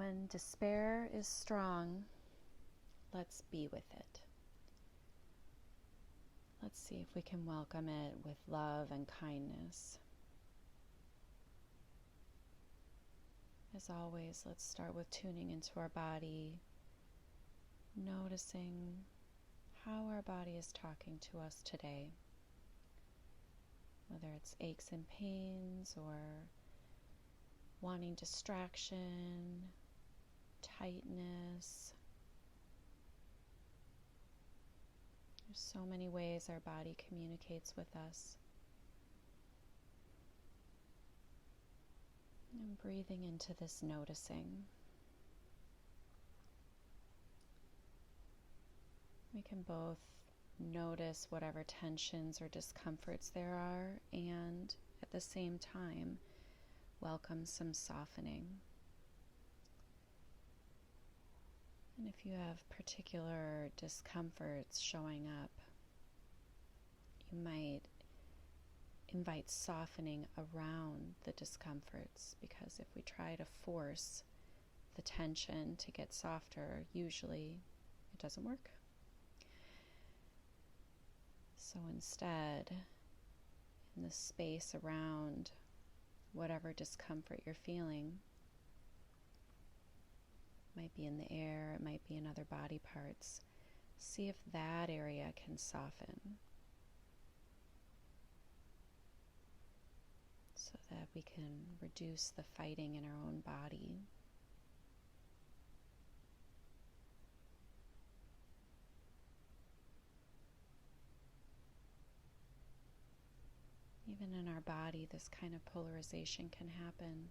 When despair is strong, let's be with it. Let's see if we can welcome it with love and kindness. As always, let's start with tuning into our body, noticing how our body is talking to us today. Whether it's aches and pains or wanting distraction, tightness. There's so many ways our body communicates with us. And breathing into this noticing. We can both notice whatever tensions or discomforts there are, and at the same time, welcome some softening. And if you have particular discomforts showing up, you might invite softening around the discomforts, because if we try to force the tension to get softer, usually it doesn't work. So instead, in the space around whatever discomfort you're feeling, it might be in the air, it might be in other body parts, see if that area can soften so that we can reduce the fighting in our own body. Even in our body, this kind of polarization can happen.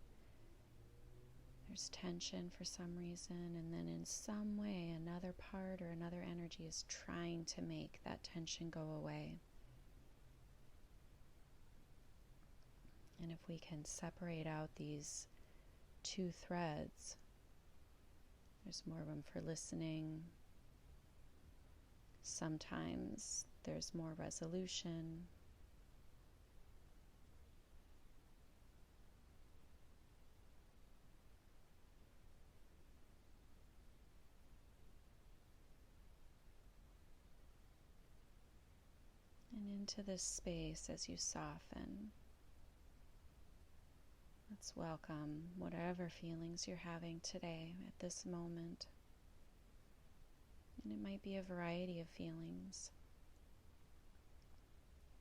There's tension for some reason, and then in some way, another part or another energy is trying to make that tension go away. And if we can separate out these two threads, there's more room for listening. Sometimes there's more resolution. And into this space as you soften, let's welcome whatever feelings you're having today at this moment. And it might be a variety of feelings.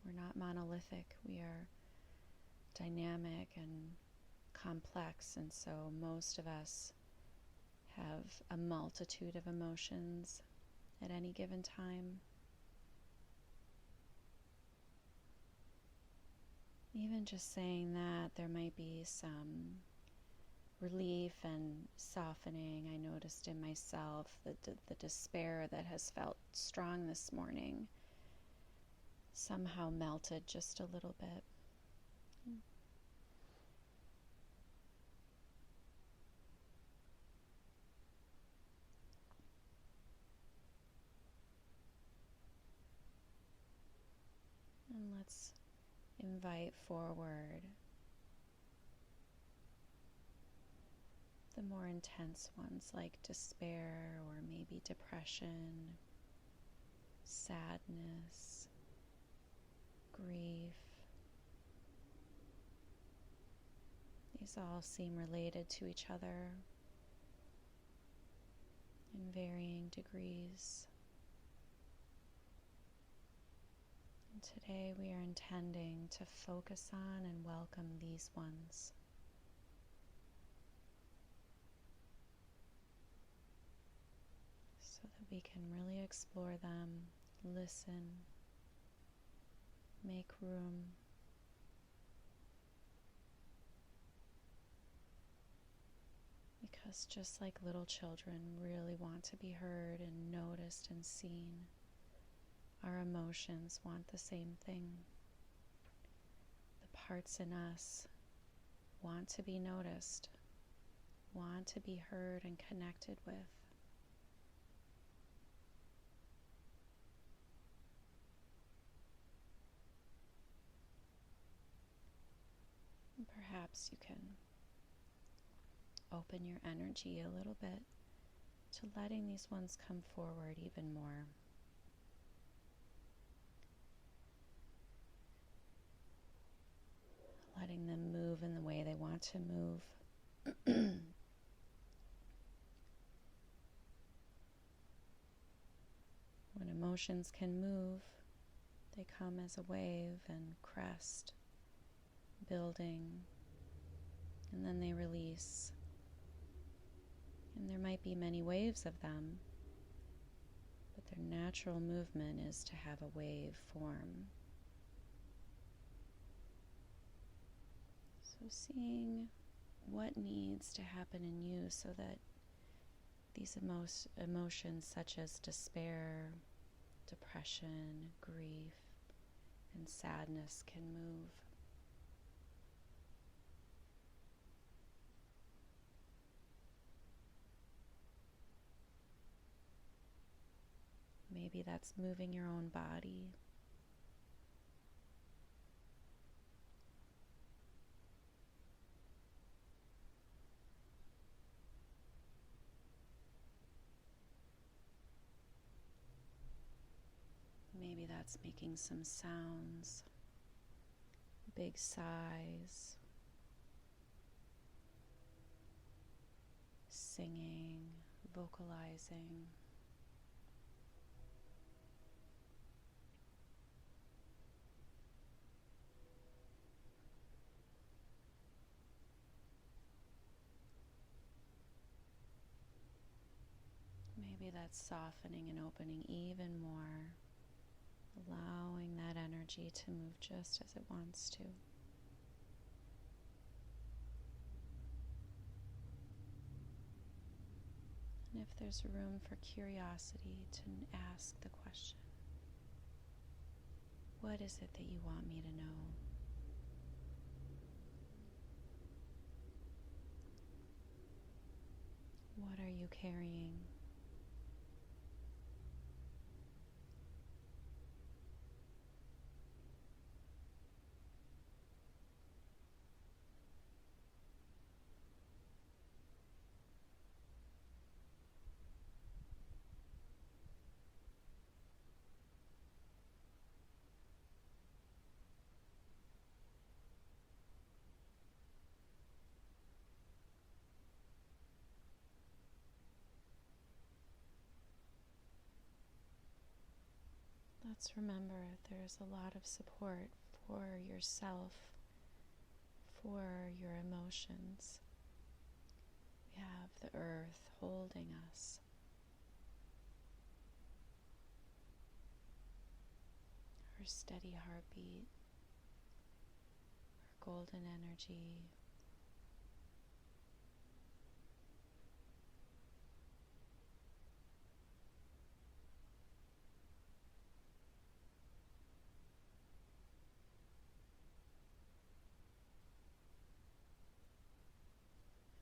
We're not monolithic. We are dynamic and complex, and so most of us have a multitude of emotions at any given time. Even just saying that, there might be some relief and softening. I noticed in myself that the despair that has felt strong this morning somehow melted just a little bit. And let's invite forward the more intense ones, like despair or maybe depression, sadness, grief. These all seem related to each other in varying degrees. And today we are intending to focus on and welcome these ones. So that we can really explore them, listen, make room. Because just like little children really want to be heard and noticed and seen, our emotions want the same thing. The parts in us want to be noticed, want to be heard and connected with. And perhaps you can open your energy a little bit to letting these ones come forward even more. Letting them move in the way they want to move. When emotions can move, they come as a wave and crest, building, and then they release. And there might be many waves of them, but their natural movement is to have a wave form. So seeing what needs to happen in you so that these emotions such as despair, depression, grief, and sadness can move. Maybe that's moving your own body. Maybe that's making some sounds, big sighs, singing, vocalizing. Maybe that's softening and opening even more, allowing that energy to move just as it wants to. And if there's room for curiosity, to ask the question, what is it that you want me to know? What are you carrying? Let's remember there's a lot of support for yourself, for your emotions. We have the earth holding us. Our steady heartbeat, our golden energy.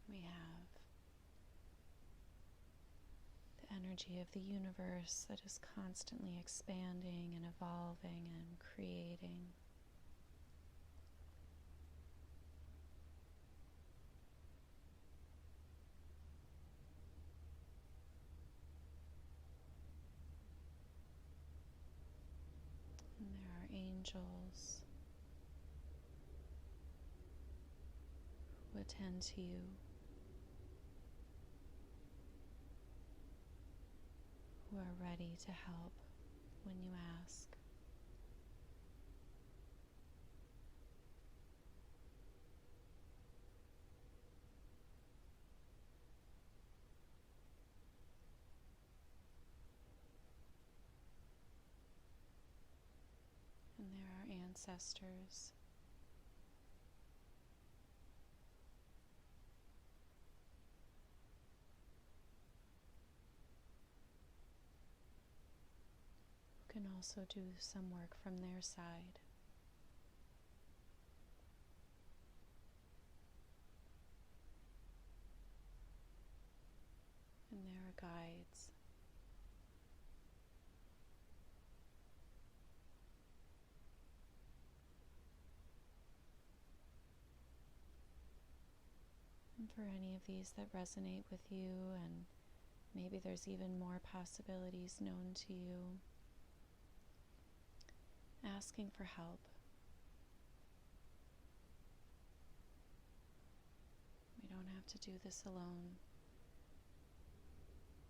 We have the energy of the universe that is constantly expanding and evolving and creating. And there are angels who attend to you, who are ready to help when you ask. And there are ancestors who can also do some work from their side. And there are guides. And for any of these that resonate with you, and maybe there's even more possibilities known to you, asking for help. We don't have to do this alone.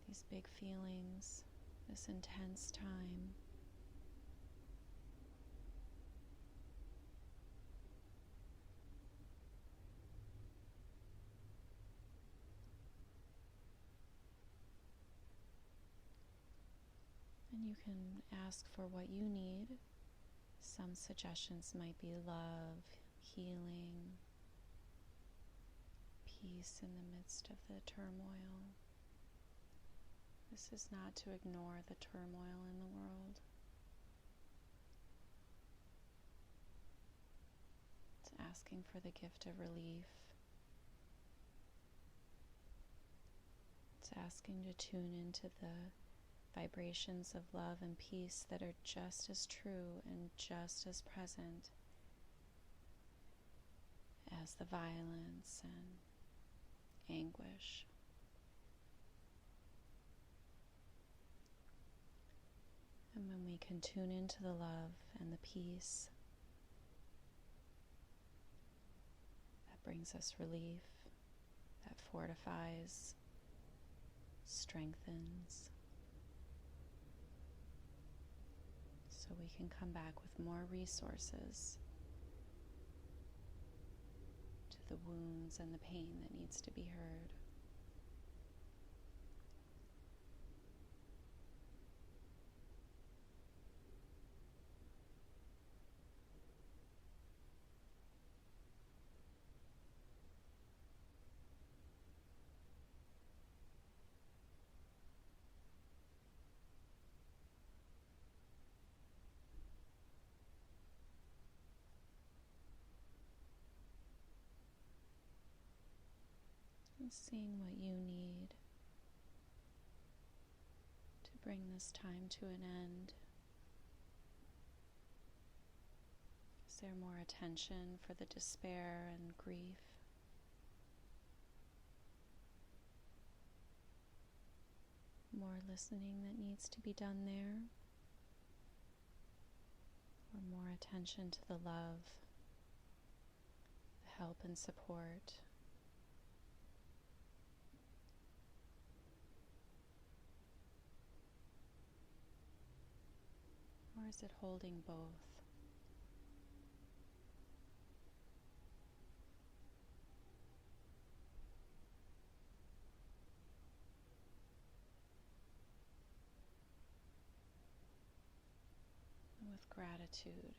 These big feelings, this intense time, and you can ask for what you need. Some suggestions might be love, healing, peace in the midst of the turmoil. This is not to ignore the turmoil in the world. It's asking for the gift of relief. It's asking to tune into the vibrations of love and peace that are just as true and just as present as the violence and anguish. And when we can tune into the love and the peace, that brings us relief, that fortifies, strengthens, so we can come back with more resources to the wounds and the pain that needs to be heard. And seeing what you need to bring this time to an end. Is there more attention for the despair and grief? More listening that needs to be done there? Or more attention to the love, the help and support? Or is it holding both? And with gratitude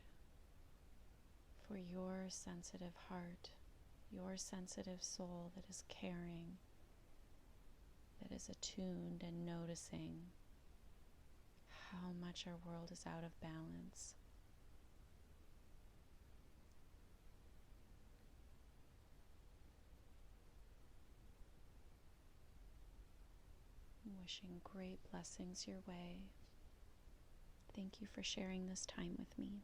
for your sensitive heart, your sensitive soul that is caring, that is attuned and noticing how much our world is out of balance. Wishing great blessings your way. Thank you for sharing this time with me.